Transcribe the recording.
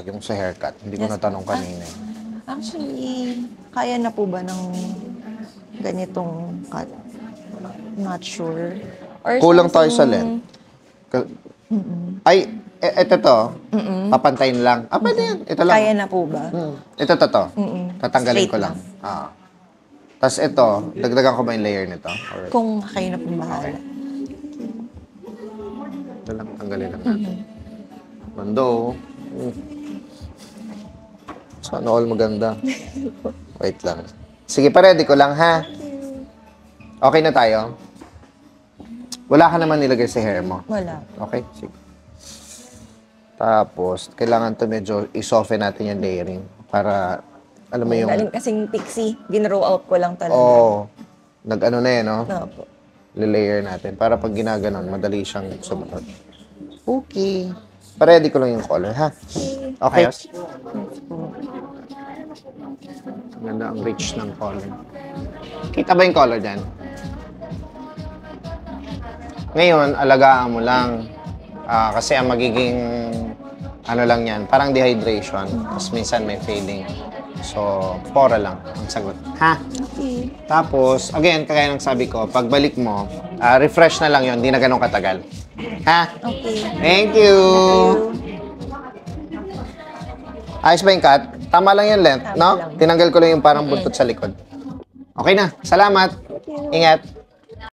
yung sa haircut. Hindi ko natanong kanina. Actually, kaya na po ba ng ganitong cut? Not sure. Or Kulang tayo sa something- length. Ay, ito to. Papantayin lang. Pwede yan. Ito lang. Kaya na po ba? Ito to. Tatanggalin Straight ko lang. Tapos ito, dagdagan ko ba yung layer nito? Or, Kung kayo na po bahala. ito lang, tanggalin lang natin. Mando. Sana all maganda. Wait lang. Sige, pa-ready ko lang, ha? Okay na tayo? Wala ka naman nilagay sa hair mo. Wala. Okay, sige. Tapos, kailangan to medyo i-soften natin yung layering para, alam mo yung... Galing kasing pixie. Ginrow out ko lang talaga. Oo. Nag-ano na no? Opo. Lilayer natin. Para pag ginaganon, madali siyang sumunod. Okay. Pa-ready ko lang yung color, ha? Okay? Ganda ang rich ng color. Kita ba yung color dyan? Ngayon, alagaan mo lang. Kasi ang magiging, ano lang yan, parang dehydration. Tapos minsan may fading. So, pora lang ang sagot. Ha? Okay. Tapos, again, kagaya ng sabi ko, pagbalik mo, refresh na lang yon, hindi na ganun katagal. Ha? Okay. Thank you! Ayos ba yung cut? Tama lang yung length, Tama no? lang. Tinanggal ko lang yung parang buntot sa likod. Okay na. Salamat. Ingat.